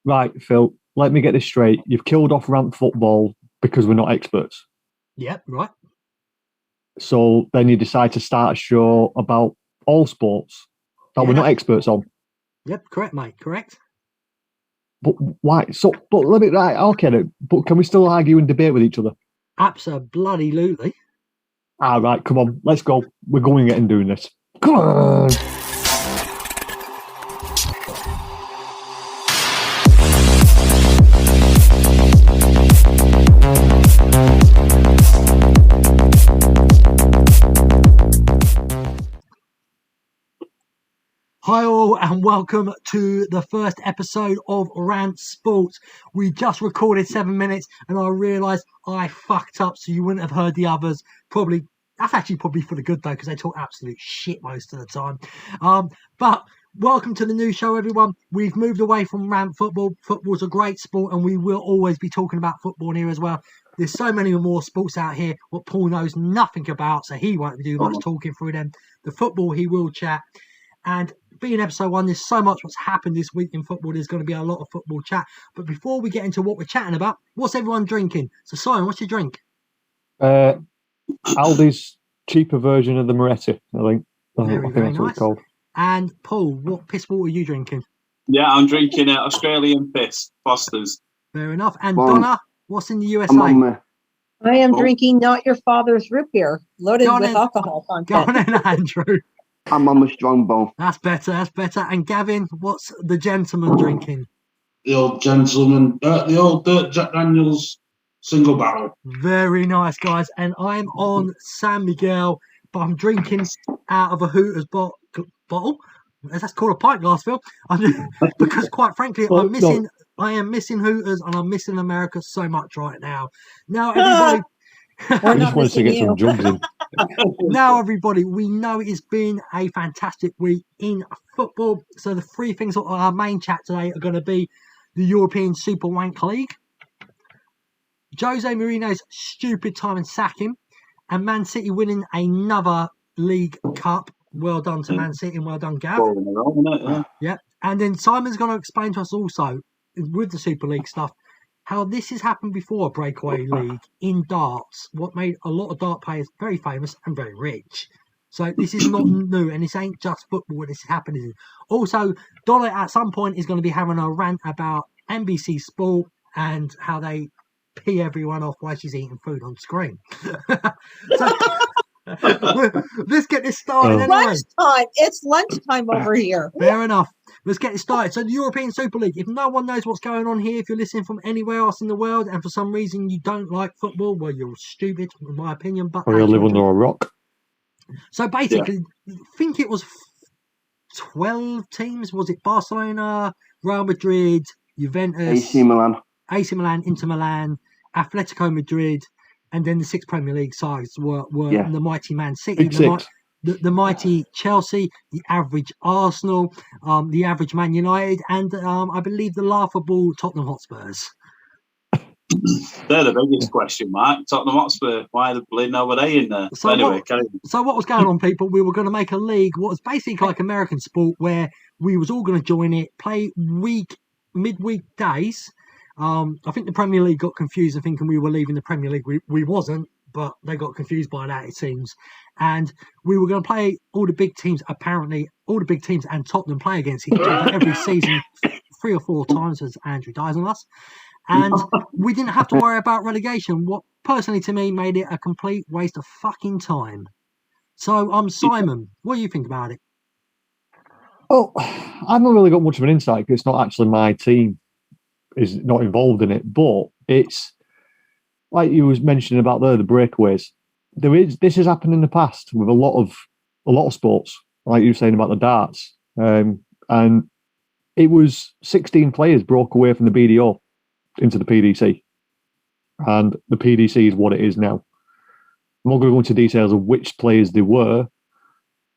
Right, Phil, let me get this straight. You've killed off Rant Football because we're not experts. Yep, right. So then you decide to start a show about all sports that we're not experts on. Yep, correct, mate, correct. But why? But let me, right, okay, then, but can we still argue and debate with each other? Absolutely. All right, come on, let's go. We're going and doing this. Come on. Hi all and welcome to the first episode of Rant Sport. We just recorded 7 minutes and I realised I fucked up, so you wouldn't have heard the others. That's actually probably for the good though, because they talk absolute shit most of the time. But welcome to the new show, everyone. We've moved away from Rant Football. Football's a great sport and we will always be talking about football here as well. There's so many more sports out here what Paul knows nothing about, so he won't do much talking through them. The football he will chat. And being episode 1, there's so much what's happened this week in football. There's going to be a lot of football chat. But before we get into what we're chatting about, what's everyone drinking? So, Simon, what's your drink? Aldi's cheaper version of the Moretti, I think. Very that's nice. What it's called. And Paul, what piss water are you drinking? Yeah, I'm drinking Australian piss, Foster's. Fair enough. And Donna, what's in the USA? I am drinking not your father's root beer, loaded with alcohol content. Go on in, Andrew. I'm on the Strongbow. That's better. And Gavin, what's the gentleman drinking? The old gentleman, the old Jack Daniels single barrel. Very nice, guys. And I'm on San Miguel, but I'm drinking out of a Hooters bottle. That's called a pint glass, Phil. Because quite frankly, I am missing Hooters and I'm missing America so much right now. Now, everybody... I just wanted to get some jugs in. Now, everybody, we know it's been a fantastic week in football. So the three things on our main chat today are going to be the European Super Wank League, Jose Mourinho's stupid time in sacking, and Man City winning another League Cup. Well done to Man City and well done, Gav. Yeah. And then Simon's going to explain to us also, with the Super League stuff, how this has happened before, a breakaway league in darts, what made a lot of dart players very famous and very rich. So this is not new, and this ain't just football where this is happening. Also, Dollar at some point is going to be having a rant about NBC Sport and how they pee everyone off while she's eating food on screen. Let's get this started. Anyway. It's lunchtime over here. Fair enough. Let's get it started. So the European Super League, if no one knows what's going on here, if you're listening from anywhere else in the world and for some reason you don't like football, well, you're stupid, in my opinion. But or you live under a rock. So basically, I think it was 12 teams. Was it Barcelona, Real Madrid, Juventus, AC Milan, Inter Milan, Atletico Madrid, and then the 6 Premier League sides were the mighty Man City, the mighty Chelsea, the average Arsenal, the average Man United, and I believe the laughable Tottenham Hotspurs. They're the biggest question mark. Tottenham Hotspur, why the bleeding over they in there? So what was going on, people? We were going to make a league, what was basically like American sport, where we was all going to join it, play midweek days. I think the Premier League got confused and thinking we were leaving the Premier League. We wasn't, but they got confused by that, it seems. And we were going to play all the big teams, apparently, all the big teams and Tottenham play against each other every season 3 or 4 times, as Andrew dies on us. And we didn't have to worry about relegation, what personally to me made it a complete waste of fucking time. So, Simon, what do you think about it? Oh, I've not really got much of an insight because it's not actually my team. Is not involved in it, but it's like you was mentioning about the breakaways. This has happened in the past with a lot of sports, like you were saying about the darts, and it was 16 players broke away from the BDO into the PDC, and the PDC is what it is now. I'm not going to go into details of which players they were,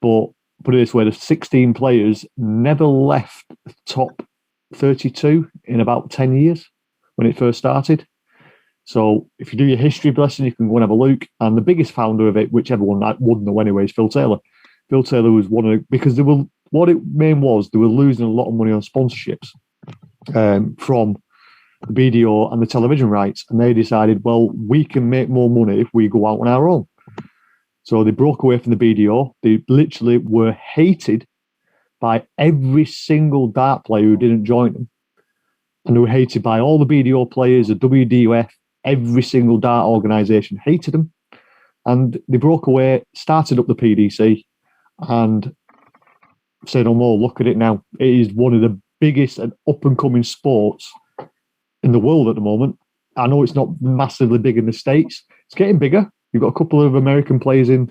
but put it this way: the 16 players never left the top 32 in about 10 years when it first started. So if you do your history lesson, you can go and have a look. And the biggest founder of it, which everyone wouldn't know anyway, is Phil Taylor. Phil Taylor was one of the, because they were, what it main was, they were losing a lot of money on sponsorships. from the BDO and the television rights, and they decided, well, we can make more money if we go out on our own. So they broke away from the BDO. They literally were hated by every single dart player who didn't join them. And they were hated by all the BDO players, the WDUF, every single dart organisation hated them. And they broke away, started up the PDC, and say no more. Look at it now. It is one of the biggest and up-and-coming sports in the world at the moment. I know it's not massively big in the States. It's getting bigger. You've got a couple of American players in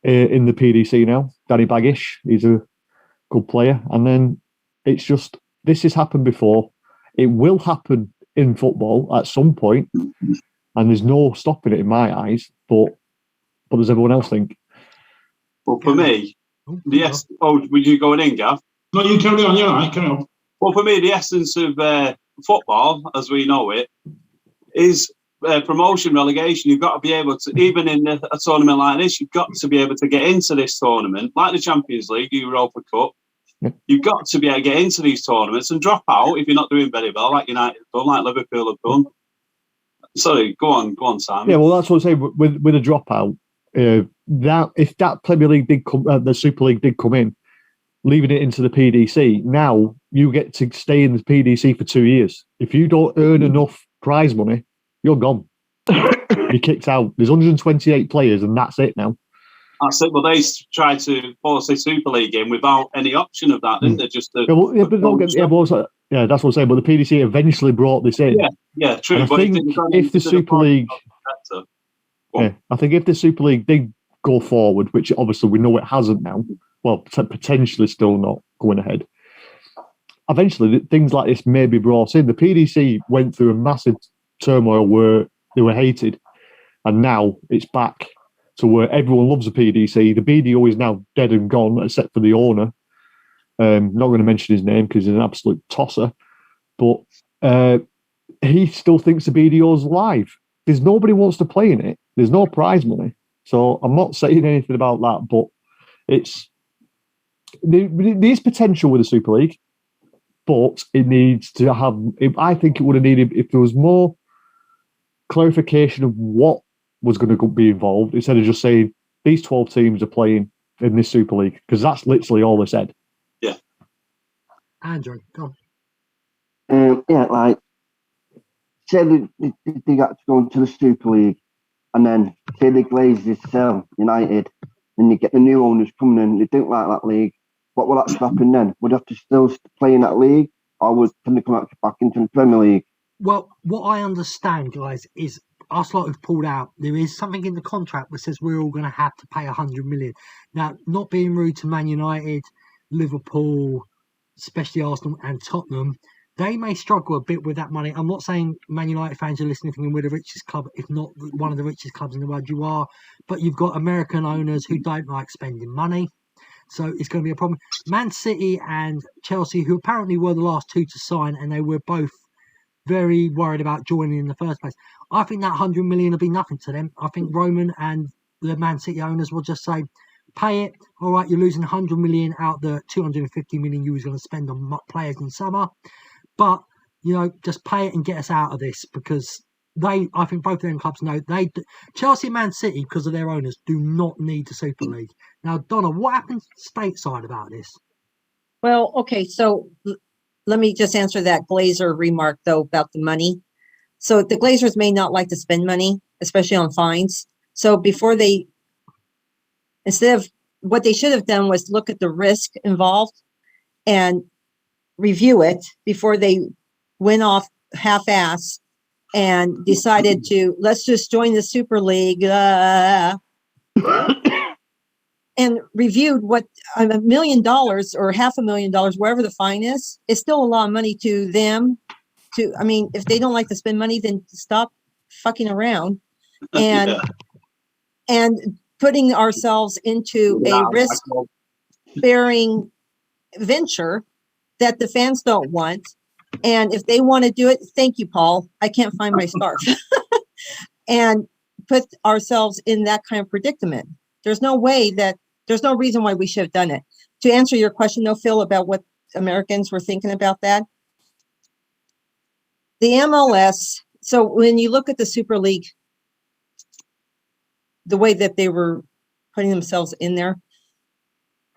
the PDC now. Danny Baggish, he's a good player. And then it's just, this has happened before. It will happen in football at some point, and there's no stopping it in my eyes. But what does everyone else think? Well, for me, yes. Oh, would you go in, Gav? No, you carry on. You're all right. Carry on. Well, for me, the essence of football, as we know it, is promotion, relegation. You've got to be able to, even in a tournament like this, you've got to be able to get into this tournament, like the Champions League, Europa Cup. Yeah. You've got to be able to get into these tournaments and drop out if you're not doing very well, like United have done, like Liverpool have done. Sorry, go on, Sam. Yeah, well, that's what I'm saying. With a dropout, that if that Premier League did come, the Super League did come in, leaving it into the PDC, now you get to stay in the PDC for 2 years. If you don't earn enough prize money, you're gone. You're kicked out. There's 128 players, and that's it now. That's it. Well, they tried to force the Super League in without any option of that, didn't they? Just that's what I'm saying. But the PDC eventually brought this in. Yeah, true. And I think if the Super League, I think if the Super League did go forward, which obviously we know it hasn't now, well, potentially still not going ahead. Eventually, things like this may be brought in. The PDC went through a massive turmoil where they were hated, and now it's back to where everyone loves the PDC. The BDO is now dead and gone, except for the owner. Not going to mention his name because he's an absolute tosser, but he still thinks the BDO is alive. There's nobody wants to play in it. There's no prize money. So I'm not saying anything about that, but there's potential with the Super League, but it needs to have, I think it would have needed, if there was more clarification of what was going to be involved, instead of just saying these 12 teams are playing in this Super League, because that's literally all they said. Yeah. Andrew, go on. Like, say they got to go into the Super League, and then say the Glazers sell United, and you get the new owners coming in, they don't like that league. What will actually happen then? Would they have to still play in that league, or can they come back into the Premier League? Well, what I understand, guys, is us lot have pulled out. There is something in the contract that says we're all going to have to pay 100 million. Now, not being rude to Man United, Liverpool, especially Arsenal and Tottenham, they may struggle a bit with that money. I'm not saying Man United fans are listening thinking we're the richest club, if not one of the richest clubs in the world. You are, but you've got American owners who don't like spending money. So it's going to be a problem. Man City and Chelsea, who apparently were the last two to sign, and they were both very worried about joining in the first place. I think that 100 million will be nothing to them. I think Roman and the Man City owners will just say, pay it. All right, you're losing 100 million out the 250 million you was going to spend on players in summer. But, just pay it and get us out of this, because I think both of them clubs know Chelsea and Man City, because of their owners, do not need the Super League. Now, Donna, what happens stateside about this? Well, okay, so let me just answer that Glazer remark, though, about the money. So the Glazers may not like to spend money, especially on fines. So instead of what they should have done was look at the risk involved and review it before they went off half-ass and decided to, let's just join the Super League and reviewed what $1 million or $500,000, wherever the fine is still a lot of money to them. If they don't like to spend money, then stop fucking around and putting ourselves into a risk-bearing venture that the fans don't want. And if they want to do it, thank you, Paul. I can't find my scarf. And put ourselves in that kind of predicament. There's no reason why we should have done it. To answer your question, though, Phil, about what Americans were thinking about that, The MLS, so when you look at the Super League, the way that they were putting themselves in there,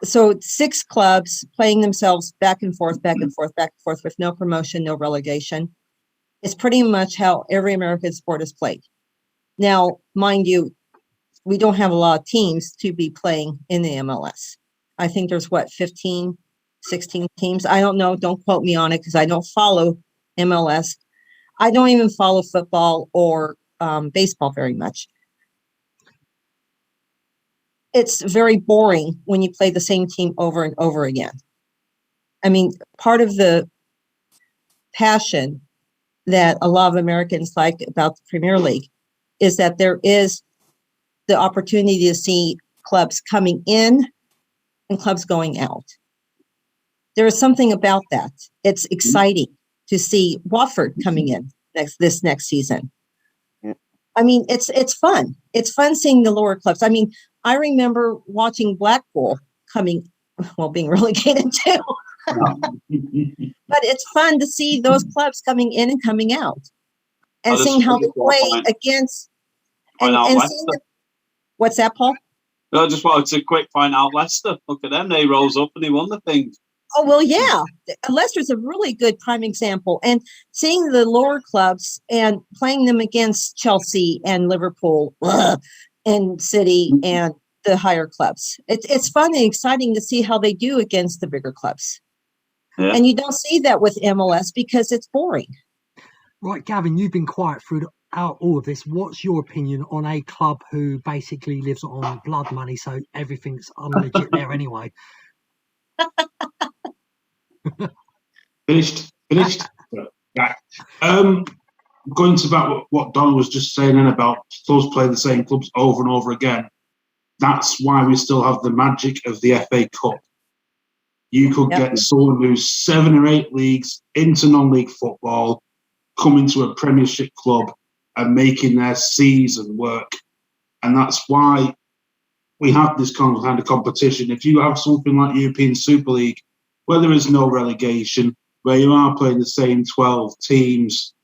so 6 clubs playing themselves back and forth, back and forth, back and forth with no promotion, no relegation. It's pretty much how every American sport is played. Now, mind you, we don't have a lot of teams to be playing in the MLS. I think there's 15, 16 teams. I don't know. Don't quote me on it because I don't follow MLS. I don't even follow football or baseball very much. It's very boring when you play the same team over and over again. I mean, part of the passion that a lot of Americans like about the Premier League is that there is the opportunity to see clubs coming in and clubs going out. There is something about that. It's exciting to see Watford coming in this next season. Yeah. I mean, it's fun. It's fun seeing the lower clubs. I mean, I remember watching Blackpool being relegated too. But it's fun to see those clubs coming in and coming out, and seeing how they play against. And seeing what's that, Paul? No, I just wanted to quick point out Leicester. Look at them; they rose up and they won the thing. Oh well, yeah. Leicester's a really good prime example, and seeing the lower clubs and playing them against Chelsea and Liverpool and City and the higher clubs. It's fun and exciting to see how they do against the bigger clubs. Yeah. And you don't see that with MLS because it's boring. Right, Gavin, you've been quiet throughout all of this. What's your opinion on a club who basically lives on blood money, so everything's legit there anyway? Finished. Right. Going to about what Don was just saying and about clubs playing the same clubs over and over again. That's why we still have the magic of the FA Cup. You could get someone who's 7 or 8 leagues into non-league football, coming to a Premiership club and making their season work. And that's why we have this kind of competition. If you have something like European Super League, where there is no relegation, where you are playing the same 12 teams,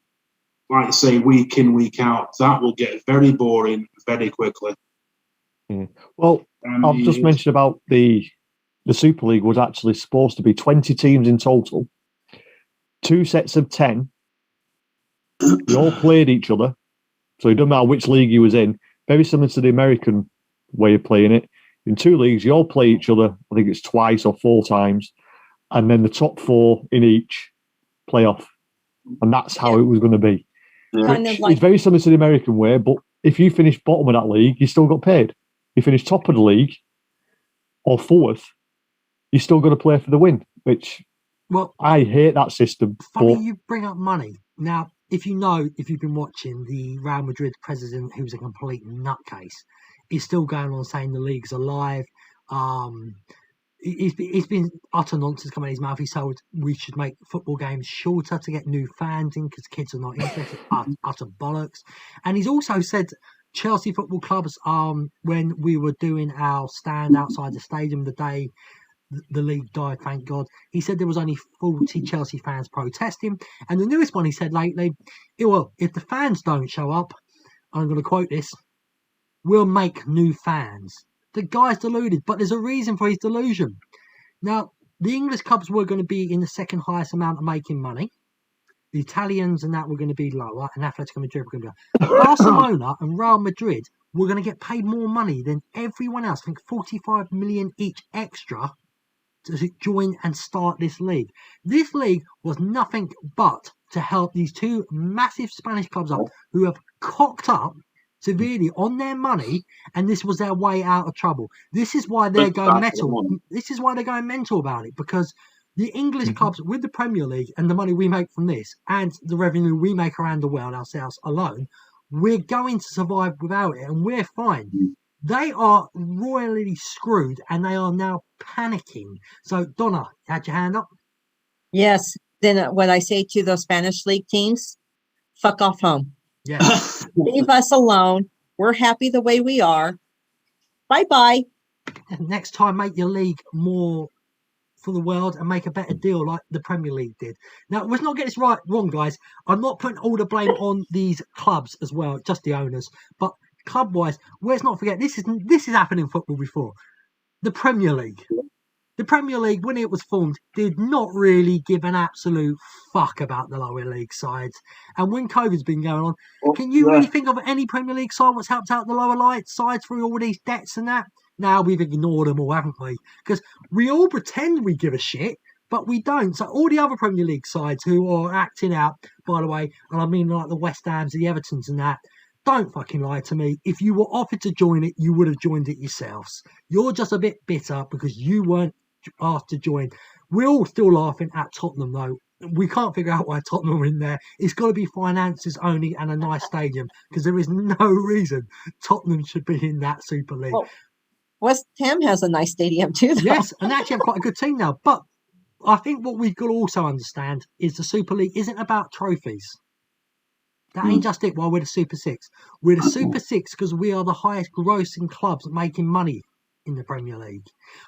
like say, week in, week out, that will get very boring very quickly. Yeah. Well, I've just mentioned about the Super League was actually supposed to be 20 teams in total, 2 sets of 10. They all played each other, so it doesn't matter which league you was in. Very similar to the American way of playing it. In 2 leagues, you all play each other, I think it's twice or 4 times, and then the top 4 in each play off. And that's how it was going to be. Yeah. It's very similar to the American way, but if you finish bottom of that league, you still got paid. If you finish top of the league or 4th, you're still going to play for the win, which I hate that system. Funny you bring up money. Now, if you've been watching, the Real Madrid president, who's a complete nutcase, is still going on saying the league's alive. He's been utter nonsense coming out of his mouth. He said we should make football games shorter to get new fans in because kids are not interested. Utter bollocks. And he's also said Chelsea football clubs, when we were doing our stand outside the stadium the day the league died, thank God, he said there was only 40 Chelsea fans protesting. And the newest one he said lately, if the fans don't show up, I'm going to quote this, we'll make new fans. The guy's deluded, but there's a reason for his delusion. Now, the English clubs were going to be in the second highest amount of making money. The Italians and that were going to be lower, and Atletico Madrid were going to be lower. Barcelona and Real Madrid were going to get paid more money than everyone else. I think 45 million each extra to join and start this league. This league was nothing but to help these 2 massive Spanish clubs up who have cocked up severely on their money, and this was their way out of trouble. This is why they're going mental. This is why they're going mental about it, because the English clubs with the Premier League and the money we make from this and the revenue we make around the world ourselves alone, we're going to survive without it, and we're fine. They are royally screwed, and they are now panicking. So, Donna, had your hand up? Yes. Then what I say to those Spanish league teams, fuck off home. Yeah. Leave us alone. We're happy the way we are. Bye-bye. Next time, make your league more for the world and make a better deal like the Premier League did. Now, let's not get this wrong, guys. I'm not putting all the blame on these clubs as well, just the owners. But club-wise, let's not forget, this has happened in football before. The Premier League. The Premier League, when it was formed, did not really give an absolute fuck about the lower league sides. And when COVID's been going on, can you really think of any Premier League side that's helped out the lower sides through all these debts and that? Now we've ignored them all, haven't we? Because we all pretend we give a shit, but we don't. So all the other Premier League sides who are acting out, by the way, and I mean like the West Hams, the Evertons and that, don't fucking lie to me. If you were offered to join it, you would have joined it yourselves. You're just a bit bitter because you weren't asked to join. We're all still laughing at Tottenham, though. We can't figure out why Tottenham are in there. It's got to be finances only and a nice stadium because there is no reason Tottenham should be in that Super League. Well, West Ham has a nice stadium too, though. Yes, and actually have quite a good team now. But I think what we've got to also understand is the Super League isn't about trophies. That ain't just it while we're the Super Six. We're the Super Six because we are the highest grossing clubs making money in the Premier League.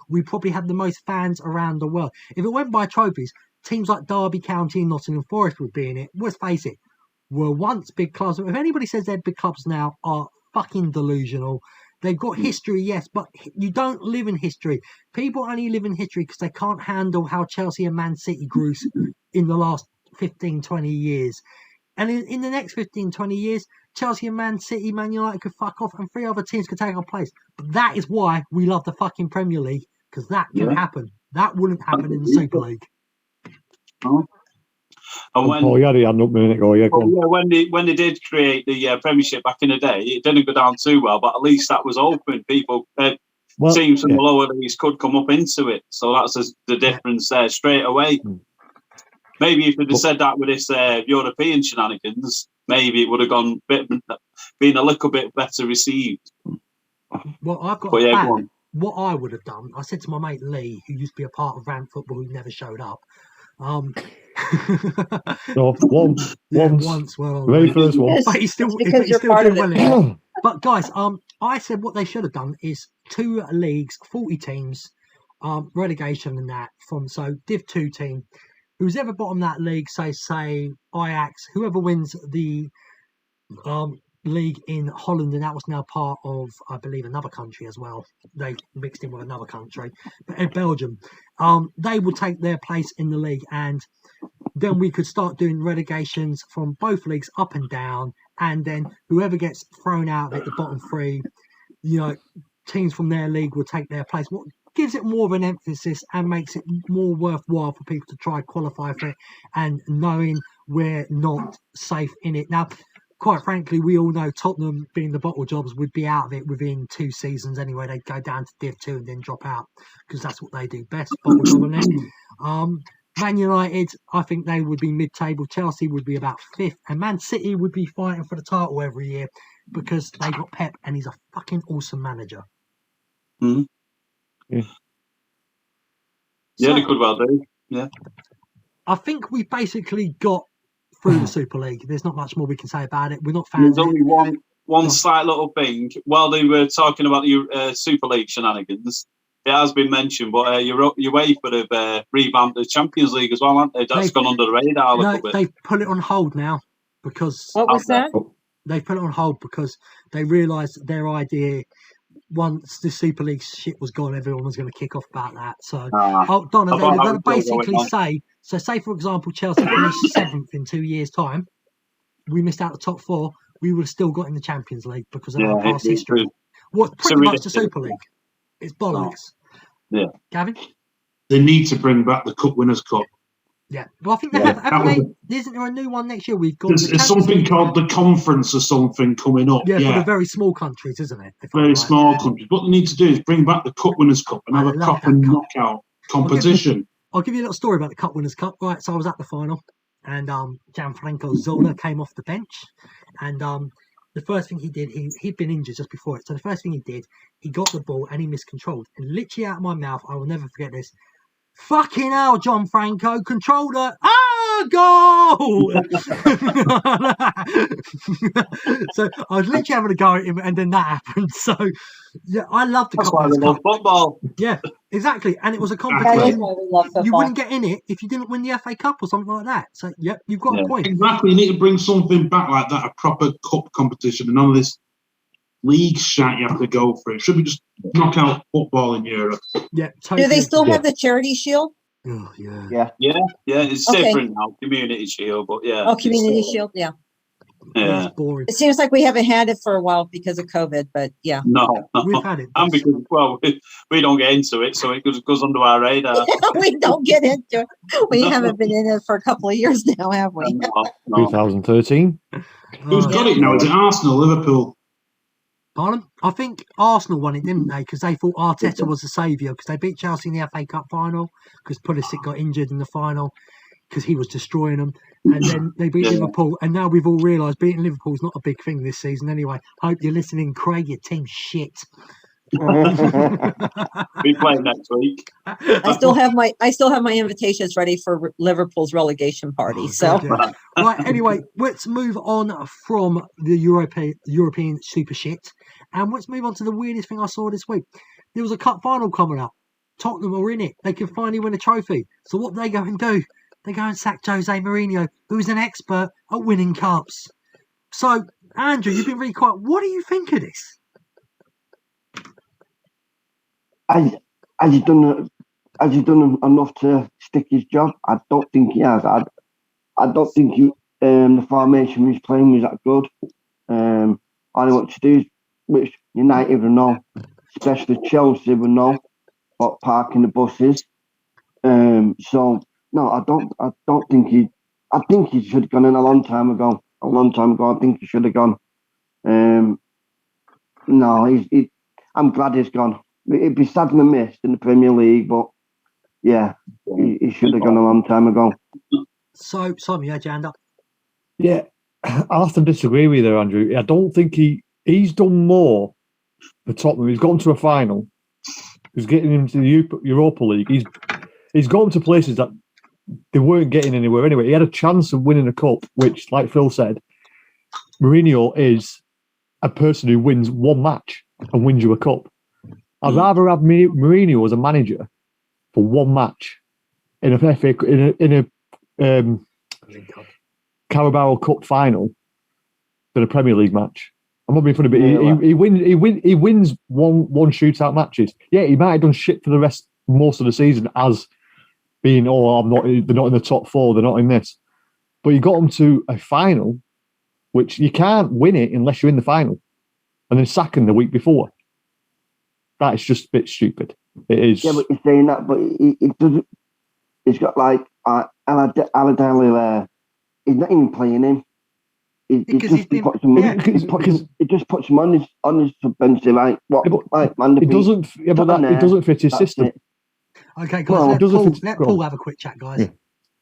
We probably have the most fans around the world. If it went by trophies, teams like Derby County and Nottingham Forest would be in it. Let's face it, were once big clubs. If anybody says they're big clubs now, are fucking delusional. They've got history, yes, but you don't live in history. People only live in history because they can't handle how Chelsea and Man City grew in the last 15, 20 years. And in the next 15, 20 years, Chelsea and Man City, Man United could fuck off and 3 other teams could take our place. But that is why we love the fucking Premier League, because that can happen. That wouldn't happen in the Super League. Oh. And when, you had a minute ago. Yeah, go on. when they did create the Premiership back in the day, it didn't go down too well, but at least that was open. People, teams from the lower leagues could come up into it. So that's the difference there straight away. Maybe if they'd have said that with this European shenanigans, maybe it would have been a little bit better received. Well, I've got what I would have done. I said to my mate Lee, who used to be a part of Rant Football, who never showed up. Once. Well, very first one. But he's still doing well. But guys, I said what they should have done is 2 leagues, 40 teams, relegation and that from Div 2 team. Who's ever bottom that league, say Ajax, whoever wins the league in Holland, and that was now part of, I believe, another country as well. They mixed in with another country, but in Belgium, they would take their place in the league, and then we could start doing relegations from both leagues up and down, and then whoever gets thrown out at the bottom 3, teams from their league will take their place. What gives it more of an emphasis and makes it more worthwhile for people to try qualify for it, and knowing we're not safe in it. Now, quite frankly, we all know Tottenham, being the bottle jobs, would be out of it within 2 seasons anyway. They'd go down to Div 2 and then drop out because that's what they do best, bottle jobbing. Man United, I think they would be mid-table. Chelsea would be about 5th, and Man City would be fighting for the title every year because they got Pep and he's a fucking awesome manager. Mm-hmm. Yeah, they could well do. Yeah. I think we basically got through the Super League. There's not much more we can say about it. We're not fans. There's only one slight little thing. While they were talking about the Super League shenanigans, it has been mentioned, but UEFA have revamped the Champions League as well, haven't they? That's gone under the radar a little bit. They've put it on hold now because... What was that? They put it on hold because they realised their idea... Once the Super League shit was gone, everyone was going to kick off about that. So, Donna, they were going to basically say, for example, Chelsea finished 7th in 2 years' time. We missed out the top 4. We would have still got in the Champions League because of our past history. Pretty much the Super League. It's bollocks. Yeah. Gavin? They need to bring back the Cup Winners' Cup. Yeah, well, I think they isn't there a new one next year? We've got it's something called the Conference or something coming up. Yeah, for the very small countries, isn't it? Very small countries. What they need to do is bring back the Cup Winners' Cup and have a proper knockout competition. I'll give you a little story about the Cup Winners' Cup. Right, so I was at the final, and Gianfranco Zola came off the bench, and the first thing he did, he'd been injured just before it. So the first thing he did, he got the ball and he miscontrolled, and literally out of my mouth, I will never forget this. Fucking hell, Gianfranco, controlled her. Oh, God! Oh! So I was literally having a go at him, and then that happened. So yeah, I love the That's Cup why we Winners' love Cup. football. Yeah, exactly. And it was a That is competition. why we love You football. wouldn't get in it if you didn't win the FA Cup or something like that. So yep, you've got a point. Exactly. You need to bring something back like that, a proper cup competition, and none of this league shit you have to go through. It should be just knock out football in Europe. Yeah, Do totally. they still have the Charity Shield? Oh, yeah. Yeah. Yeah, it's Okay. different now. Community Shield, but yeah. Oh, Community Shield, yeah. Yeah. It's boring. It seems like we haven't had it for a while because of COVID, but yeah. No. We've had it. And because, well, we don't get into it, so it goes under our radar. We don't get into it. We haven't been in it for a couple of years now, have we? No. 2013. Who's got it now? Is it Arsenal, Liverpool? Pardon? I think Arsenal won it, didn't they? Because they thought Arteta was the saviour because they beat Chelsea in the FA Cup final because Pulisic got injured in the final because he was destroying them. And then they beat Liverpool. And now we've all realised beating Liverpool is not a big thing this season anyway. Hope you're listening, Craig. Your team's shit. We play next week. I still have my invitations ready for Liverpool's relegation party. So Yeah. Right, anyway, let's move on from the European super shit. And let's move on to the weirdest thing I saw this week. There was a cup final coming up. Tottenham are in it. They can finally win a trophy. So what do they go and do? They go and sack Jose Mourinho, who's an expert at winning cups. So, Andrew, you've been really quiet. What do you think of this? Has he done enough to stick his job? I don't think he has. I don't think the formation he's playing was that good. All he wants to do is, which United will know, especially Chelsea will know, about parking the buses. So no, I don't think he. I think he should have gone in a long time ago. I think he should have gone. No, I'm glad he's gone. It'd be sad and missed in the Premier League, but yeah, he should have gone a long time ago. So, Simon, you had your hand up. Yeah, I'll have to disagree with you there, Andrew. I don't think he's done more for Tottenham. He's gotten to a final. He's getting into the Europa League. He's gone to places that they weren't getting anywhere anyway. He had a chance of winning a cup, which, like Phil said, Mourinho is a person who wins one match and wins you a cup. I'd rather have Mourinho as a manager for one match in a FA in a Carabao Cup final than a Premier League match. I'm not being funny, but he wins one shootout matches. Yeah, he might have done shit for the most of the season as being they're not in the top four, they're not in this. But he got them to a final, which you can't win it unless you're in the final, and then sacking the week before. That is just a bit stupid. It is. Yeah, but you're saying that, but it doesn't. He's got like Aladali there. He's not even playing him. It just puts him on his bench. Like what? It doesn't. Yeah, but it doesn't fit his system. Okay, guys. Let Paul have a quick chat, guys. Yeah.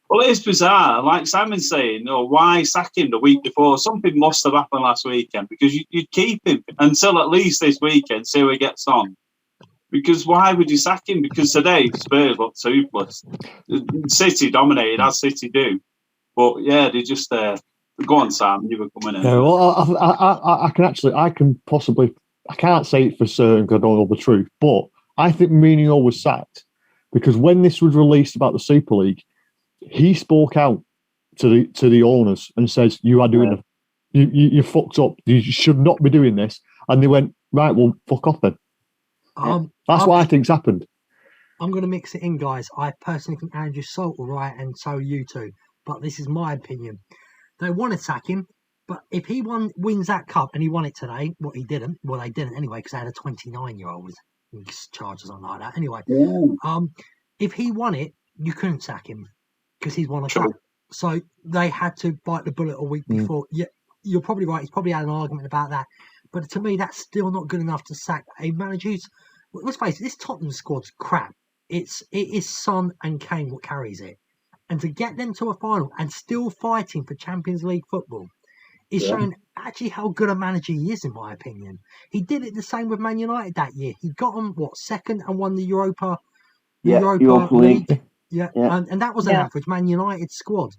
Well, it is bizarre. Like Simon's saying, why sack him the week before? Something must have happened last weekend because you'd keep him until at least this weekend, see how he gets on. Because why would you sack him? Because today Spurs looked toothless. City dominated, as City do. But yeah, they just go on, Sam. You were coming in. Yeah, well, I can't say it for certain because I don't know the truth. But I think Mourinho was sacked because when this was released about the Super League, he spoke out to the owners and says, "You are doing you fucked up. You should not be doing this." And they went, "Right, well, fuck off then." That's what I think's happened. I'm going to mix it in, guys. I personally think Andrew's so right, and so are you two. But this is my opinion. They want to sack him, but if he wins that cup, and he won it today, he didn't. Well, they didn't anyway, because they had a 29-year-old charge or something like that. Anyway, if he won it, you couldn't sack him because he's won a cup. So they had to bite the bullet a week before. Yeah, you're probably right. He's probably had an argument about that. But to me, that's still not good enough to sack a manager who's... Let's face it, this Tottenham squad's crap. It is Son and Kane what carries it. And to get them to a final and still fighting for Champions League football is showing actually how good a manager he is, in my opinion. He did it the same with Man United that year. He got them, second and won the Europa League. Yeah. And that was an average Man United squad.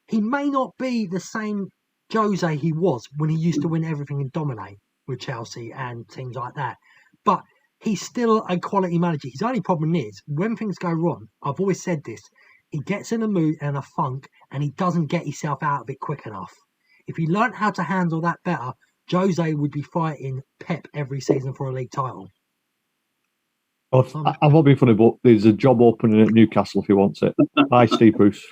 he may not be the same Jose he was when he used to win everything and dominate with Chelsea and teams like that. But he's still a quality manager. His only problem is when things go wrong, I've always said this, he gets in a mood and a funk and he doesn't get himself out of it quick enough. If he learned how to handle that better, Jose would be fighting Pep every season for a league title. I won't be funny, but there's a job opening at Newcastle if he wants it. Hi, Steve Bruce.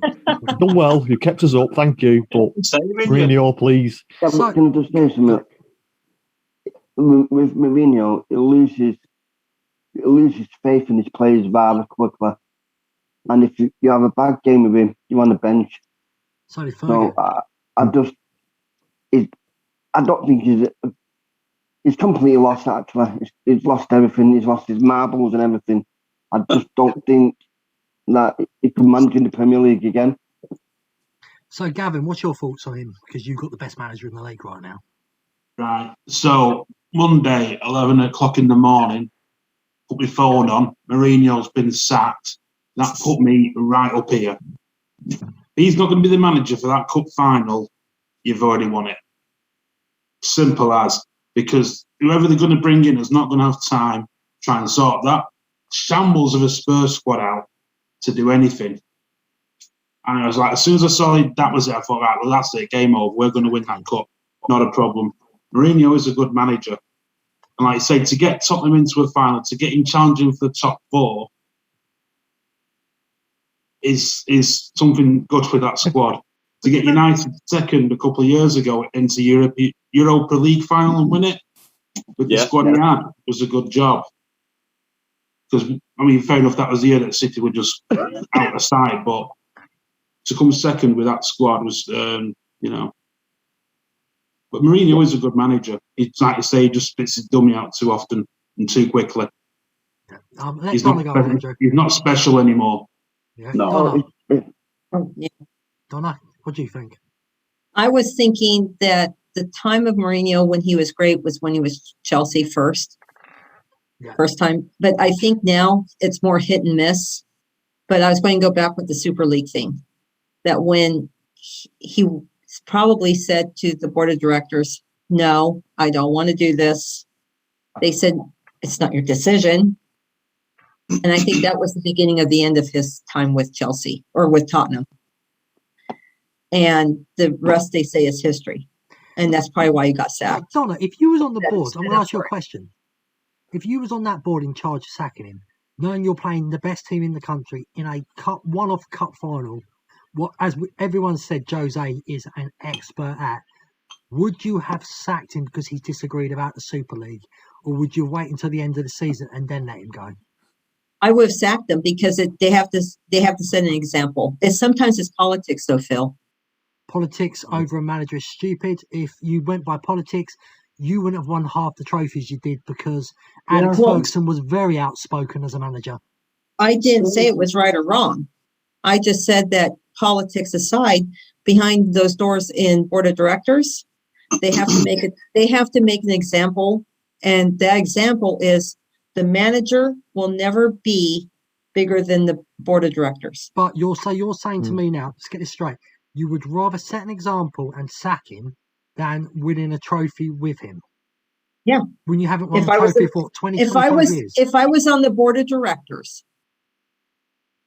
You've done well. You kept us up. Thank you. But Mourinho, please. Yeah, but can I just say something? With Mourinho, he loses faith in his players rather quickly. And if you have a bad game with him, you're on the bench. So I don't think he's completely lost, actually. He's lost everything. He's lost his marbles and everything. I just don't think that he can manage in the Premier League again. So, Gavin, what's your thoughts on him? Because you've got the best manager in the league right now. Right. So, Monday, 11 o'clock in the morning, put my phone on. Mourinho's been sacked. That put me right up here. He's not going to be the manager for that cup final. You've already won it. Simple as. Because whoever they're going to bring in is not going to have time to try and sort that shambles of a Spurs squad out to do anything. And I was like, as soon as I saw that was it, I thought, right, well, that's it, game over. We're going to win that cup. Not a problem. Mourinho is a good manager. And like I say, to get Tottenham into a final, to get him challenging for the top four is something good for that squad. To get United second a couple of years ago into Europa League final and win it with the squad he had was a good job. Because, I mean, fair enough, that was the year that City were just out of sight, but to come second with that squad was, But Mourinho is a good manager. He's like you say, he just spits his dummy out too often and too quickly. He's not special anymore. Yeah. No. Donna, what do you think? I was thinking that the time of Mourinho when he was great was when he was Chelsea first time. But I think now it's more hit and miss. But I was going to go back with the Super League thing. That when he probably said to the board of directors, no, I don't want to do this. They said, it's not your decision. And I think that was the beginning of the end of his time with Chelsea or with Tottenham. And the rest, they say, is history. And that's probably why he got sacked. Donna, if you was on the board, I'm going to ask you a question. If you was on that board in charge of sacking him, knowing you're playing the best team in the country in a one-off cup final, everyone said Jose is an expert at, would you have sacked him because he disagreed about the Super League? Or would you wait until the end of the season and then let him go? I would have sacked them because they have to set an example. Sometimes it's politics, though, Phil. Politics over a manager is stupid. If you went by politics, you wouldn't have won half the trophies you did because Alex Ferguson was very outspoken as a manager. I didn't say it was right or wrong. I just said that politics aside, behind those doors in board of directors, they have to make it. They have to make an example, and that example is the manager will never be bigger than the board of directors. But you're saying to me now, let's get this straight. You would rather set an example and sack him than winning a trophy with him. Yeah. When you haven't won a trophy for 20, 25 years. If I was on the board of directors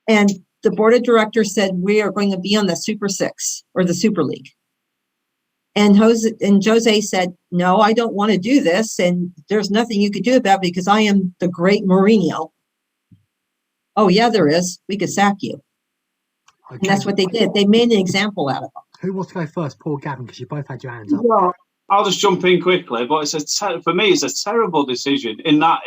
and the board of directors said we are going to be on the Super Six or the Super League, and Jose said, no, I don't want to do this, and there's nothing you could do about it because I am the great Mourinho. Oh, yeah, there is. We could sack you. Okay. And that's what they did. They made an example out of them. Who wants to go first? Paul, Gavin, because you both had your hands up. Well, I'll just jump in quickly, but for me, it's a terrible decision in that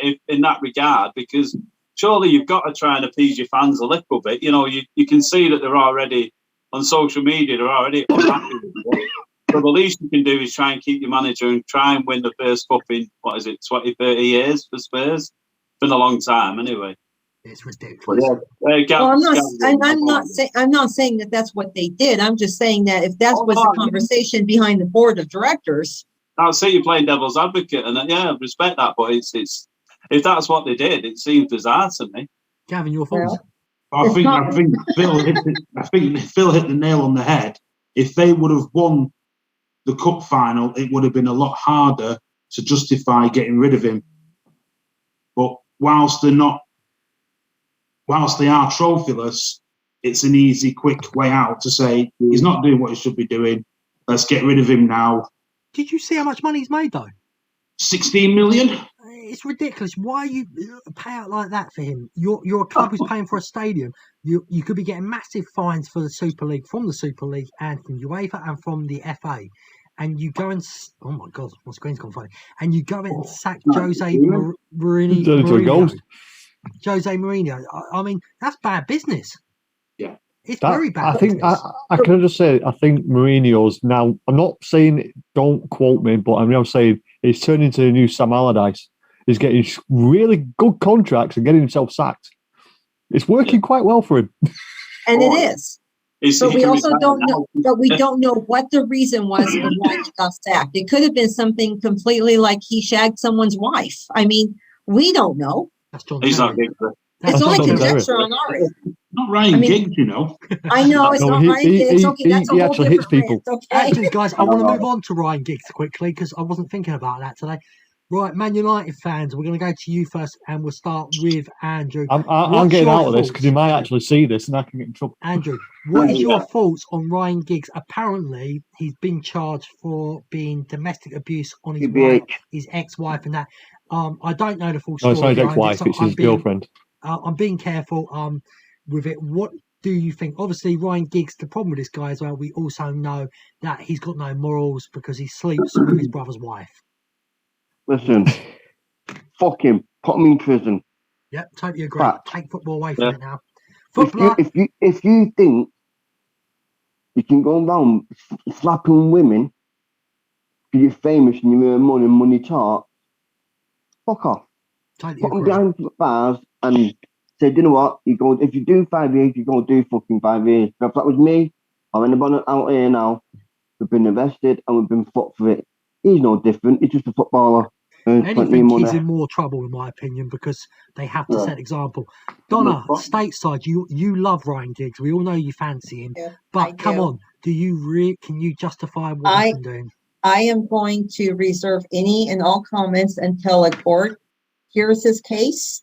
regard, because surely you've got to try and appease your fans a little bit. You know, you can see that they're already on social media, they're already unhappy with it. So the least you can do is try and keep your manager and try and win the first cup in, 20, 30 years for Spurs. It's been a long time anyway. It's ridiculous. I'm not saying that that's what they did. I'm just saying that if that was the conversation behind the board of directors. I'll say you're playing devil's advocate, and I respect that, but it's if that's what they did, it seems bizarre to me. Gavin, your thoughts? I think Phil hit the nail on the head. If they would have won the cup final, it would have been a lot harder to justify getting rid of him. But whilst they are trophyless, it's an easy, quick way out to say he's not doing what he should be doing. Let's get rid of him now. Did you see how much money he's made, though? 16 million? It's ridiculous. Why you pay out like that for him? You're a club who's paying for a stadium. You could be getting massive fines for the Super League, from the Super League and from UEFA and from the FA. And you go and oh my God, my screen's gone funny. And you go and sack Jose Mourinho. Jose Mourinho. I mean, that's bad business. Yeah, it's very bad. I can just say, I think Mourinho's now. I'm not saying, don't quote me, but I'm now saying he's turning into the new Sam Allardyce. He's getting really good contracts and getting himself sacked. It's working quite well for him. And it is. But we also don't know. But we don't know what the reason was and why he got sacked. It could have been something completely like he shagged someone's wife. I mean, we don't know. He's not Giggs. It's only conjecture on our end. Not Ryan Giggs, you know. I know it's not Ryan Giggs. Okay, that's a he whole actually hits people. Okay. Actually, guys, I want to move on to Ryan Giggs quickly because I wasn't thinking about that today. Right, Man United fans, we're going to go to you first, and we'll start with Andrew. I'm getting out of this because he might actually see this, and I can get in trouble. Andrew, what is your thoughts on Ryan Giggs? Apparently, he's been charged for being domestic abuse on his wife, his ex-wife, and that. I don't know the full story. No, it's not his ex-wife; it's his girlfriend. I'm being careful with it. What do you think? Obviously, Ryan Giggs. The problem with this guy as well, we also know that he's got no morals because he sleeps with his brother's wife. Listen, fuck him. Put him in prison. Yep, totally agree. Fact. Take football away from it now. Football. If you think you can go around slapping women because you're famous and you earn money talk, fuck off. Totally Put them agree. behind bars and say, you know what? If you do 5 years, you're going to do fucking 5 years. If that was me or anybody out here now, we've been arrested and we've been fucked for it. He's no different. He's just a footballer. Anything, he's in more trouble, in my opinion, because they have to set example. Donna, stateside, you love Ryan Giggs. We all know you fancy him, but come on, can you justify what he's been doing? I am going to reserve any and all comments until a court hears his case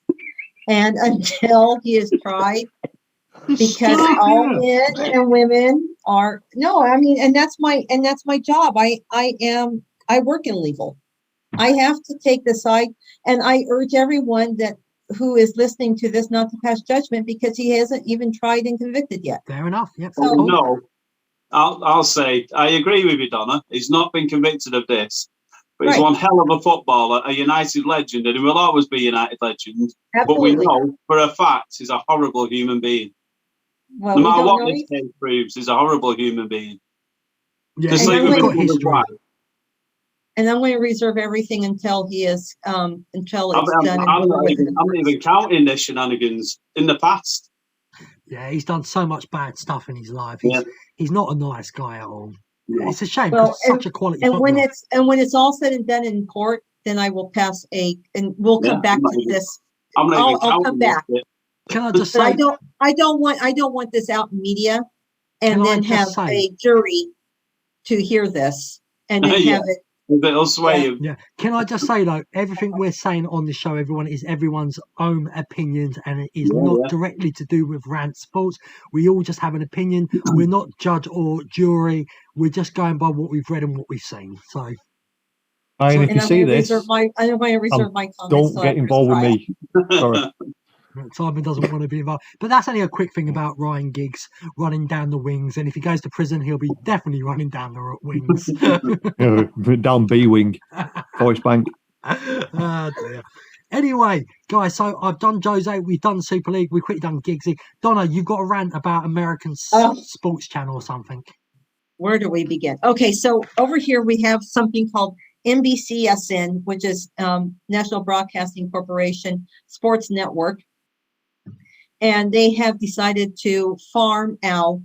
and until he is tried, because all men and women are and that's my job. I work in legal. I have to take the side, and I urge everyone who is listening to this not to pass judgment because he hasn't even tried and convicted yet. Fair enough. Yep. So, no, I'll say I agree with you, Donna. He's not been convicted of this, but he's one hell of a footballer, a United legend, and he will always be a United legend. Absolutely. But we know for a fact he's a horrible human being. Well, no matter what this case proves, he's a horrible human being. Yeah, and I'm going to reserve everything until he is until it's done. I'm not even counting the shenanigans in the past. Yeah, he's done so much bad stuff in his life. He's not a nice guy at all. Yeah. It's a shame because such a quality. And when it's all said and done in court, then I will pass and we'll come back to this. I'll come back. Can I just say I don't want this out in media and then have a jury to hear this and then have it. It'll sway you. Yeah. Can I just say though, everything we're saying on the show, everyone, is everyone's own opinions, and it is not directly to do with Rant Sports. We all just have an opinion. We're not judge or jury. We're just going by what we've read and what we've seen. So, if you see this, I'm going to reserve my comments. Don't get involved with me. Sorry. Simon doesn't want to be involved. But that's only a quick thing about Ryan Giggs running down the wings. And if he goes to prison, he'll be definitely running down the wings. Down B wing, Forest Bank. Oh, dear. Anyway, guys, so I've done Jose, we've done Super League, we've quickly done Giggsy. Donna, you've got a rant about American Sports Channel or something. Where do we begin? Okay, so over here we have something called NBCSN, which is National Broadcasting Corporation Sports Network. And they have decided to farm out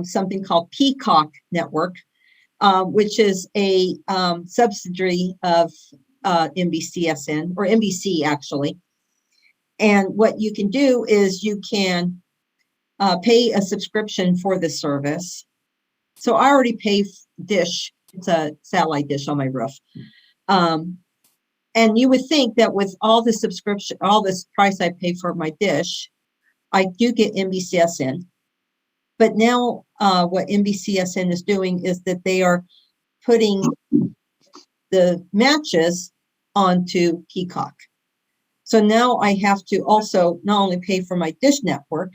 something called Peacock Network, which is a subsidiary of NBCSN, or NBC actually. And what you can do is you can pay a subscription for the service. So I already pay Dish. It's a satellite dish on my roof. And you would think that with all the subscription, all this price I pay for my dish, I do get NBCSN. But now what NBCSN is doing is that they are putting the matches onto Peacock. So now I have to also not only pay for my Dish network,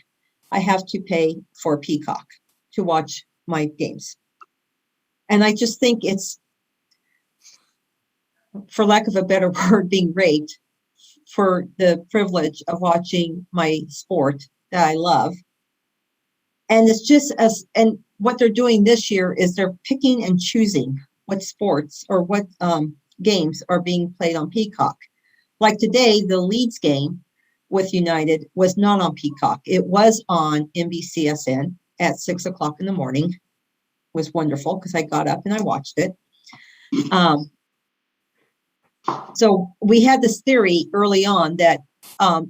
I have to pay for Peacock to watch my games. And I just think it's, for lack of a better word, being raped for the privilege of watching my sport that I love. And it's just and what they're doing this year is they're picking and choosing what sports or what games are being played on Peacock. Like today, the Leeds game with United was not on Peacock. It was on NBCSN at 6:00 in the morning. It was wonderful because I got up and I watched it. So we had this theory early on that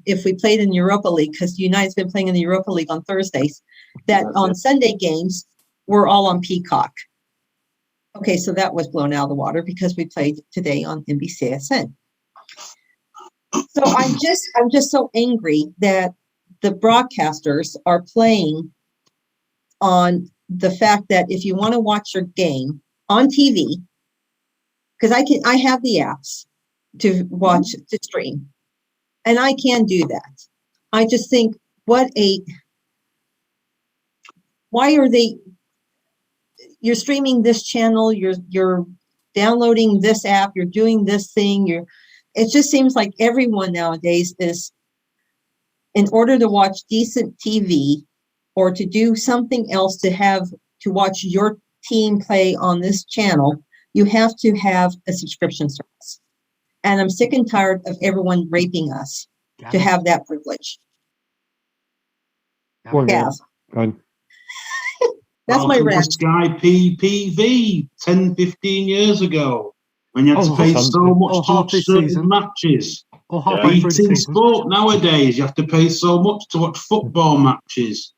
if we played in Europa League, because United's been playing in the Europa League on Thursdays, that on Sunday games were all on Peacock. Okay, so that was blown out of the water because we played today on NBCSN. So I'm just so angry that the broadcasters are playing on the fact that if you want to watch your game on TV, because I have the apps to watch, to stream, and I can do that. I just think why are you're streaming this channel, you're downloading this app, you're doing this thing, it just seems like everyone nowadays is, in order to watch decent TV or to do something else to watch your team play on this channel, you have to have a subscription service. And I'm sick and tired of everyone raping us to have that privilege. Yeah. That's my rant. Sky PPV 10, 15 years ago, when you had to pay so much to watch certain matches. Or halfway through the BT season. Sport nowadays, you have to pay so much to watch football matches.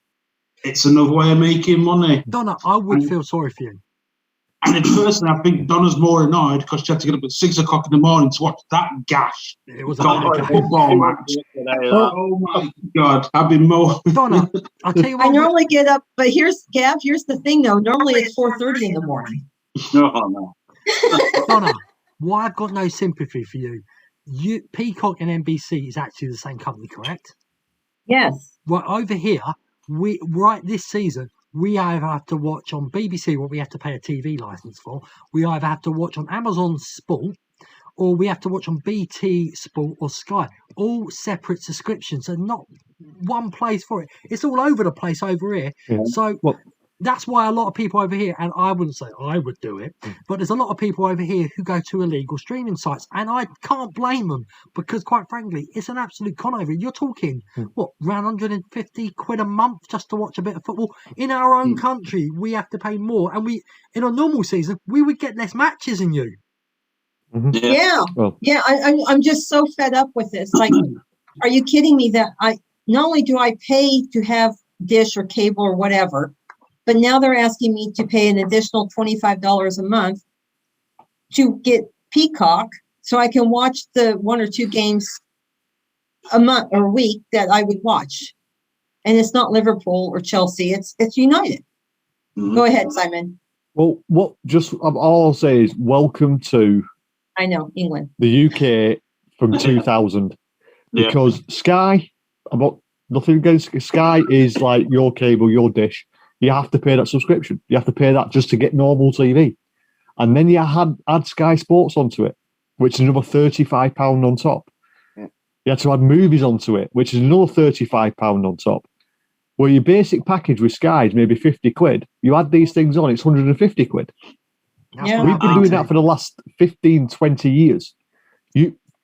It's another way of making money. Donna, I would feel sorry for you. And in person, I think Donna's more annoyed because she had to get up at 6:00 in the morning to watch that gash. It was a football match. Oh my God, I've been more. Donna, I'll tell you what. I normally get up, but here's the thing though. Normally it's 4:30 in the morning. No. Donna, why I've got no sympathy for you. Peacock and NBC is actually the same company, correct? Yes. Right over here, this season, we either have to watch on BBC what we have to pay a TV license for. We either have to watch on Amazon Sport, or we have to watch on BT Sport or Sky. All separate subscriptions, and not one place for it. It's all over the place over here. Yeah. So that's why a lot of people over here, and I wouldn't say I would do it, but there's a lot of people over here who go to illegal streaming sites, and I can't blame them because, quite frankly, it's an absolute con over. You're talking, around 150 quid a month just to watch a bit of football. In our own country, we have to pay more, and in a normal season, we would get less matches than you. Mm-hmm. Yeah. I'm just so fed up with this. Like, are you kidding me that not only do I pay to have Dish or cable or whatever, but now they're asking me to pay an additional $25 a month to get Peacock so I can watch the 1 or 2 games a month or a week that I would watch. And it's not Liverpool or Chelsea. It's United. Mm-hmm. Go ahead, Simon. Well, all I'll say is welcome to England. The UK from 2000. Because Sky, I'm not nothing against Sky, is like your cable, your dish. You have to pay that subscription. You have to pay that just to get normal TV. And then you add Sky Sports onto it, which is another £35 on top. Yeah. You had to add movies onto it, which is another £35 on top. Well, your basic package with Sky is maybe 50 quid. You add these things on, it's 150 quid. Yeah. We've been doing that for the last 15, 20 years.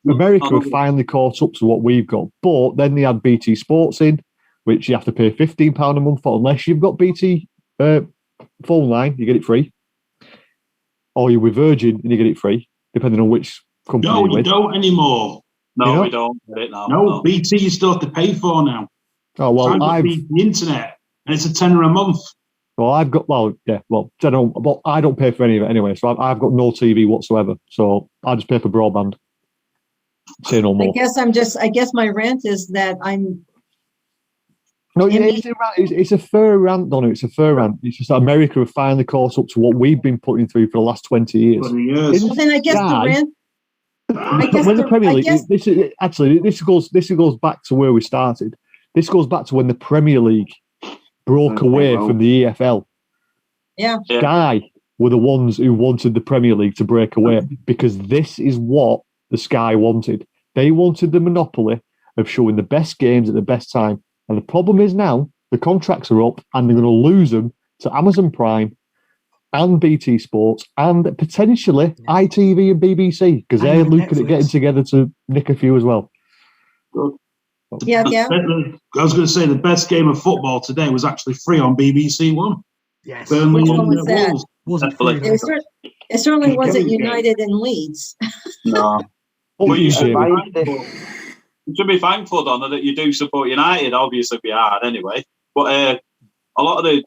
America have finally caught up to what we've got. But then they add BT Sports in, which you have to pay £15 a month for, unless you've got BT phone line, you get it free. Or you're with Virgin and you get it free, depending on which company you're with. No, you don't anymore. No, You know? we don't get it now. No, BT you still have to pay for now. Oh well, I've got I've BT internet, and it's $10 a month. but I don't pay for any of it anyway. So I've got no TV whatsoever. So I just pay for broadband. Say no more. I guess my rant is that No, it's a fair rant, Donna. It's a fair rant. It's just that America have finally caught up to what we've been putting through for the last 20 years. 20 years. well, then I guess the rant. When the Premier League, this goes back to where we started. This goes back to when the Premier League broke away from the EFL. Yeah. Sky were the ones who wanted the Premier League to break away because this is what the Sky wanted. They wanted the monopoly of showing the best games at the best time. And the problem is now the contracts are up and they're going to lose them to Amazon Prime and BT Sports and potentially ITV and BBC because they're looking at getting together to nick a few as well. Yeah. I was going to say the best game of football today was actually free on BBC One. Yes. Burnley Which and one was that? Wolves. Wasn't free, though. It certainly wasn't United and Leeds. No. But But you should, Jamie, you should be thankful, Donna, that you do support United. Obviously, be hard anyway. But a lot of the,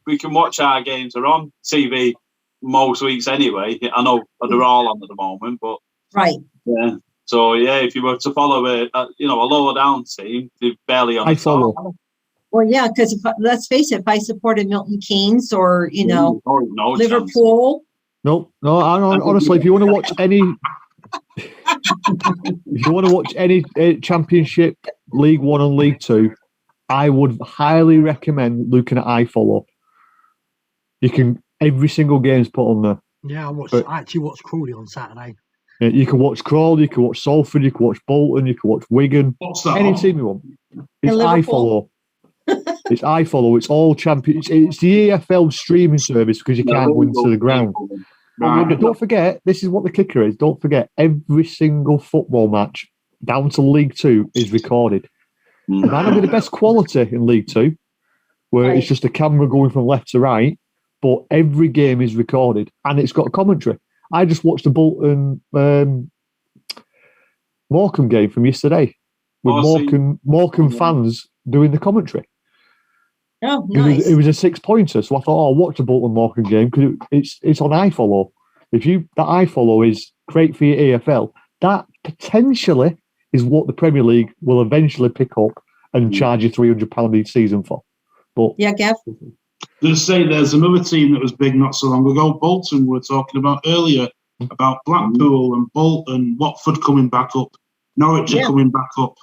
we can watch our games are on TV most weeks anyway. I know they're all on at the moment, but Right. yeah. So yeah, if you were to follow a lower down team, they're barely on. I follow. Well, yeah, because let's face it, if I supported Milton Keynes or No Liverpool. No, honestly, if you want to watch any Championship, League One and League Two, I would highly recommend looking at iFollow. You can every single game's put on there. Yeah, I actually watched Crawley on Saturday. Yeah, you can watch Crawley, you can watch Salford, you can watch Bolton, you can watch Wigan. What's that? Any team you want. It's Liverpool. iFollow. It's iFollow. It's all champion. It's the EFL streaming service because you can't go into the ground. Right. Don't forget, this is what the kicker is. Don't forget, every single football match down to League Two is recorded. It might not be the best quality in League Two, where it's just a camera going from left to right, but every game is recorded and it's got a commentary. I just watched the Bolton Morecambe game from yesterday with Morecambe fans doing the commentary. Oh, nice. It was a 6-pointer, so I thought, I'll watch the Bolton Morecambe game because it's on iFollow. That iFollow is great for your EFL. That potentially is what the Premier League will eventually pick up and charge you £300 each season for. But yeah, Gav. Just say there's another team that was big not so long ago. Bolton we were talking about earlier about Blackpool and Bolton, Watford coming back up, Norwich are coming back up.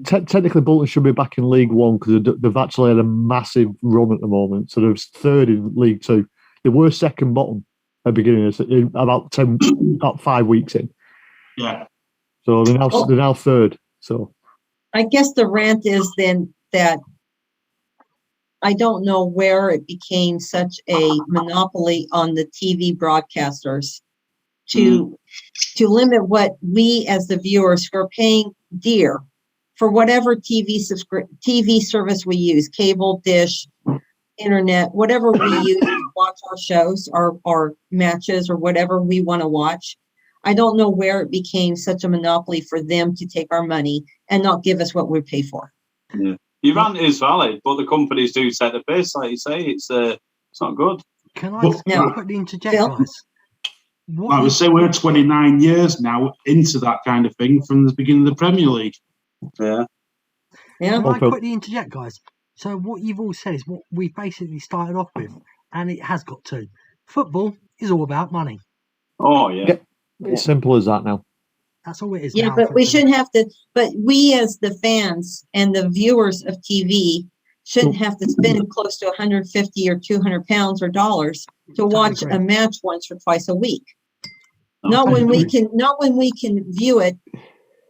Technically, Bolton should be back in League One because they've actually had a massive run at the moment. So they're third in League Two. They were second bottom at the beginning of about 5 weeks in. Yeah. So they're now third. So I guess the rant is then that I don't know where it became such a monopoly on the TV broadcasters to limit what we as the viewers are paying dear for whatever TV service we use, cable, dish, internet, whatever we use to watch our shows, our matches, or whatever we want to watch. I don't know where it became such a monopoly for them to take our money and not give us what we pay for. Yeah. Your rant is valid, but the companies do set the pace, like you say. It's not good. Can I quickly interject, guys? I would say we're 29 years now into that kind of thing from the beginning of the Premier League. Yeah. Yeah. Can I quickly interject, guys? So what you've all said is what we basically started off with, and it has got to. Football is all about money. Oh, yeah. It's simple as that now. That's all it is. Yeah, now but we shouldn't have to. But we, as the fans and the viewers of TV, shouldn't have to spend close to 150 or 200 pounds or dollars to watch a match once or twice a week. Not when we can view it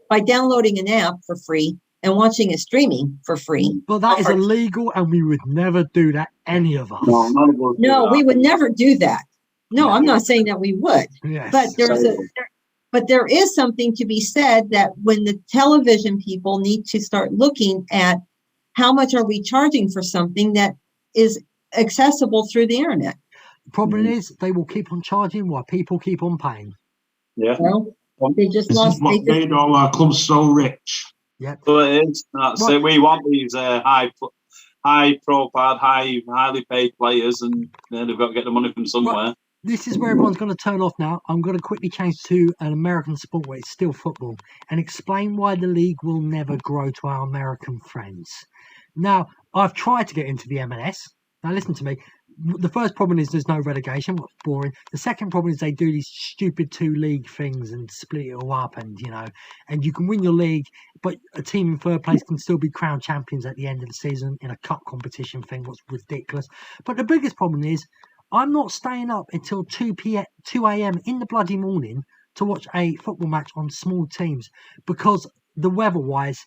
by downloading an app for free and watching it streaming for free. But that is illegal, and we would never do that, any of us. No, we would never do that. No, I'm not saying that we would. Yes. But there is something to be said that when the television people need to start looking at how much are we charging for something that is accessible through the internet. The problem is they will keep on charging while people keep on paying. Yeah. Well, They just This lost. is what made all our clubs so rich. Yep. So it is. That's it. We want these high profile, highly paid players, and they've got to get the money from somewhere. This is where everyone's going to turn off now. I'm going to quickly change to an American sport where it's still football and explain why the league will never grow to our American friends. Now, I've tried to get into the MLS. Now, listen to me. The first problem is there's no relegation. What's boring. The second problem is they do these stupid 2-league things and split it all up, and and you can win your league, but a team in third place can still be crowned champions at the end of the season in a cup competition thing. What's ridiculous. But the biggest problem is I'm not staying up until 2 a.m. in the bloody morning to watch a football match on small teams because the weather-wise,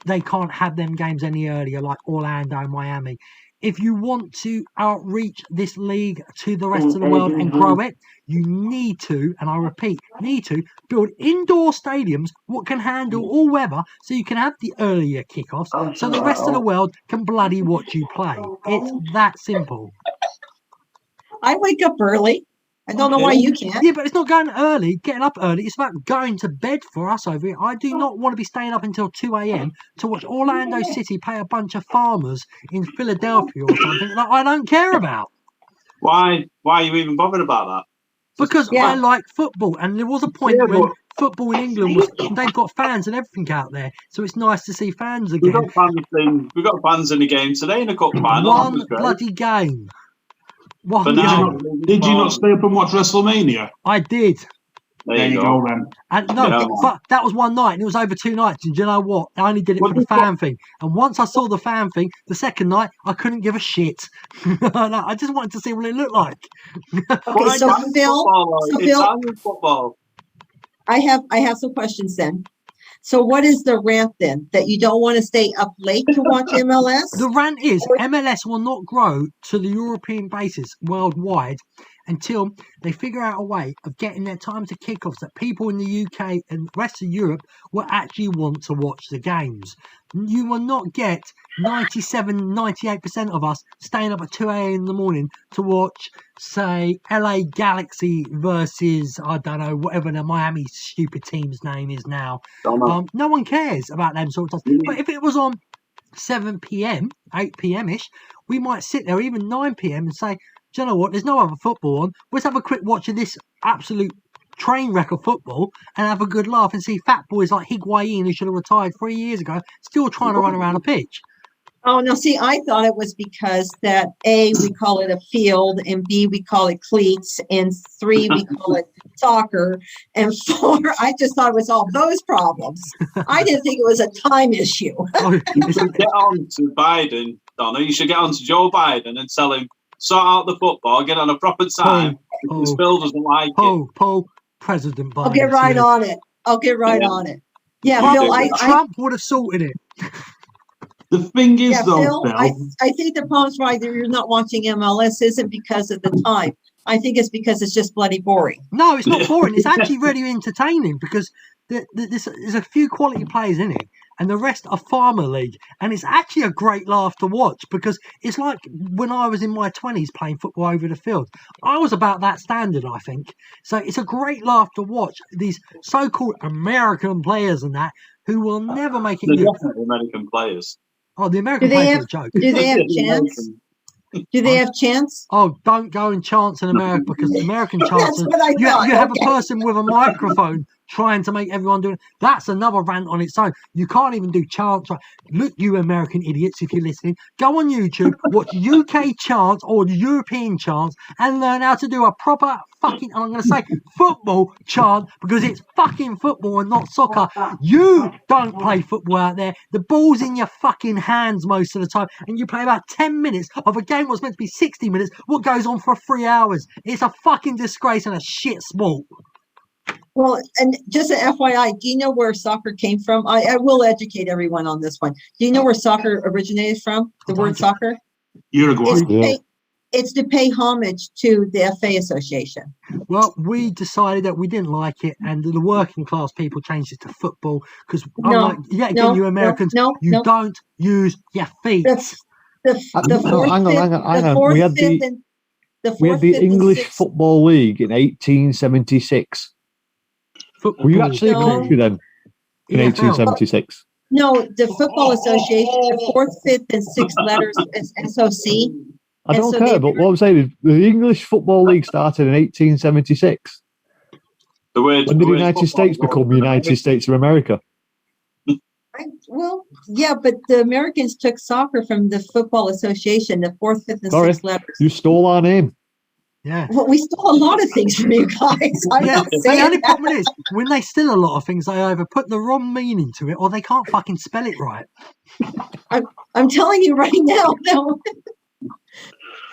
they can't have them games any earlier like Orlando and Miami. If you want to outreach this league to the rest of the world and grow it, you need to, and I repeat, build indoor stadiums what can handle all weather so you can have the earlier kickoffs so the rest of the world can bloody watch you play. It's that simple. I wake up early. I don't know why you can't. Yeah, but it's not getting up early. It's about going to bed for us over here. I do not want to be staying up until 2 a.m. to watch Orlando City pay a bunch of farmers in Philadelphia or something that I don't care about. Why are you even bothered about that? Because I like football, and there was a point when football in England they've got fans and everything out there, so it's nice to see fans again. We've got fans in the game today in a cup final. One bloody game. Did you not stay up and watch WrestleMania? I did. There you go, then. And but that was one night, and it was over 2 nights. And do you know what? I only did it for the fan thing. And once I saw the fan thing, the second night, I couldn't give a shit. I just wanted to see what it looked like. Okay, so Phil, football. I have some questions then. So what is the rant then? That you don't want to stay up late to watch MLS? The rant is MLS will not grow to the European basis worldwide until they figure out a way of getting their times of kickoffs that people in the UK and the rest of Europe will actually want to watch the games. You will not get 98% of us staying up at 2 a.m. in the morning to watch, say, LA Galaxy versus, I don't know, whatever the Miami stupid team's name is now. No one cares about them sort of things. But if it was on 7 p.m., 8 p.m.-ish, we might sit there even 9 p.m. and say, do you know what, there's no other football on. Let's have a quick watch of this absolute train wreck of football and have a good laugh and see fat boys like Higuain, who should have retired 3 years ago, still trying to run around a pitch. Oh, no, see, I thought it was because that A, we call it a field, and B, we call it cleats, and 3, we call it soccer, and 4, I just thought it was all those problems. I didn't think it was a time issue. You should get on to Biden, Donna. You should get on to Joe Biden and tell him, sort out the football, get on a proper time, because Phil doesn't like it. Paul, President Biden. I'll get right on it. on it. Yeah, Phil, Trump would have sorted it. The thing is, Phil, I think the problem's why you're not watching MLS isn't because of the time. I think it's because it's just bloody boring. No, it's not boring. It's actually really entertaining because there's a few quality players in it, and the rest are Farmer League. And it's actually a great laugh to watch because it's like when I was in my 20s playing football over the field. I was about that standard, I think. So it's a great laugh to watch these so-called American players and that who will never make it. They're definitely American players. Oh, the American players are a joke. Do they have chance? Do they have chance? Oh, don't go and chance in America because the American chances. You have a person with a microphone trying to make everyone do it. That's another rant on its own. You can't even do chants. Look, you American idiots, if you're listening, go on YouTube, watch UK chants or European chants and learn how to do a proper fucking, and I'm going to say football chant because it's fucking football and not soccer. You don't play football out there. The ball's in your fucking hands most of the time and you play about 10 minutes of a game that's meant to be 60 minutes. What goes on for 3 hours? It's a fucking disgrace and a shit sport. Well, and just an FYI, do you know where soccer came from? I will educate everyone on this one. Do you know where soccer originated from? The word soccer? Uruguay. It's to pay homage to the FA Association. Well, we decided that we didn't like it, and the working class people changed it to football because you Americans, you don't use your feet. Hang on. We had the English Football League in 1876. football. Were you actually a No. country then in EFL. 1876? No, the Football Association, the 4th, 5th, and 6th letters is SOC. I And don't so care, they- but what I'm saying is the English Football League started in 1876. The word, When did the United States become the United States of America? Well, yeah, but the Americans took soccer from the Football Association, the 4th, 5th, and Sorry. 6th letters. You stole our name. Yeah. Well, we stole a lot of things from you guys. I'm Yeah, not but the saying only that. problem is when they steal a lot of things, they either put the wrong meaning to it or they can't fucking spell it right. I'm telling you right now. No.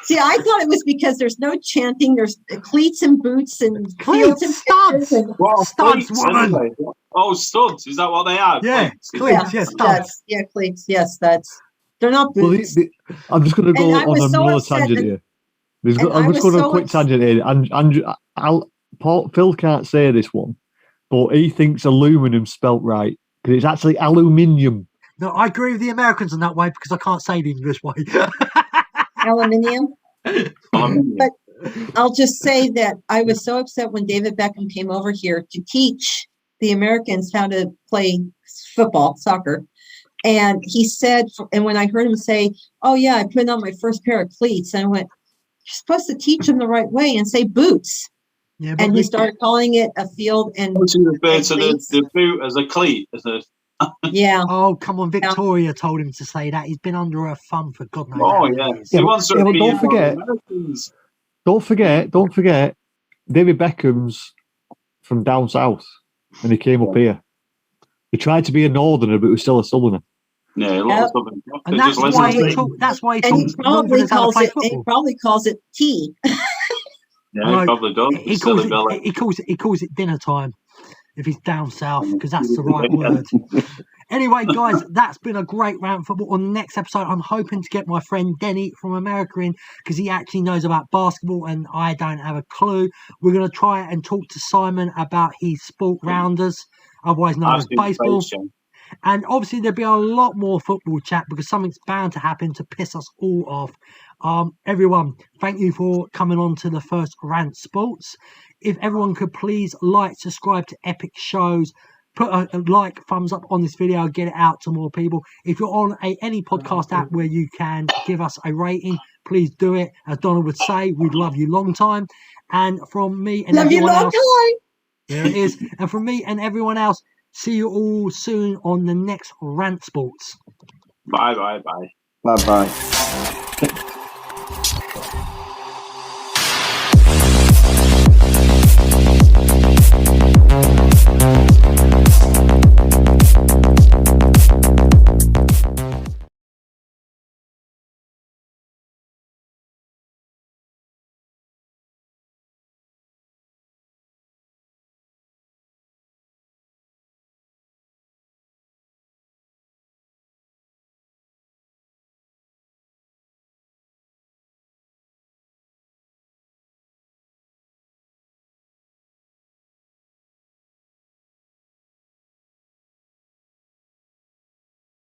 See, I thought it was because there's no chanting. There's cleats and boots and fields and Studs. pitches and What, Studs, cleats, woman. anyway? Oh, studs. Is that what they are? Yeah, Cleats. cleats. Yeah, studs. studs. Yeah, cleats. Yes, that's. They're not Well, boots. I'm just going to And go I on was so another upset tangent that- here. and I I'm just was going on so a quick upset- tangent here. And Phil can't say this one, but he thinks aluminum's spelt right because it's actually aluminium. No, I agree with the Americans in that way because I can't say the English way. Aluminium. Aluminium. But I'll just say that I was so upset when David Beckham came over here to teach the Americans how to play football, soccer. And he said, and when I heard him say, "Oh yeah, I put on my first pair of cleats," I went, "You're supposed to teach them the right way and say boots." Yeah, but And he started calling it a field and What's you refer to cleats. the boot as a cleat? As a, yeah. oh, come on, Victoria told him to say that. He's been under her thumb for God knows oh, how yeah. many years. He Yeah, wants to but be don't in forget- Americans. Don't forget, David Beckham's from down south, and he came up here. He tried to be a northerner, but he was still a southerner. Yeah, a lot of stuff. And that's Just why listen he to- that's why he And he taught probably Northerners how to calls play it. He football. probably calls it tea. Yeah, No, he probably does. He calls it dinner time if he's down south because that's the right word. Anyway, guys, that's been a great Rant Football. On the next episode, I'm hoping to get my friend Denny from America in because he actually knows about basketball and I don't have a clue. We're going to try and talk to Simon about his sport rounders, otherwise known I've as seen baseball. Space Jam. And obviously there'll be a lot more football chat because something's bound to happen to piss us all off. Everyone, thank you for coming on to the first Rant Sports. If everyone could please like, subscribe to Epic Shows, put a like, thumbs up on this video, get it out to more people. If you're on any podcast app where you can give us a rating, please do it. As Donald would say, we'd love you long time. And from me and Love you everyone long else, time. there it is. And from me and everyone else, see you all soon on the next Rant Sports. Bye, bye, bye. Bye bye.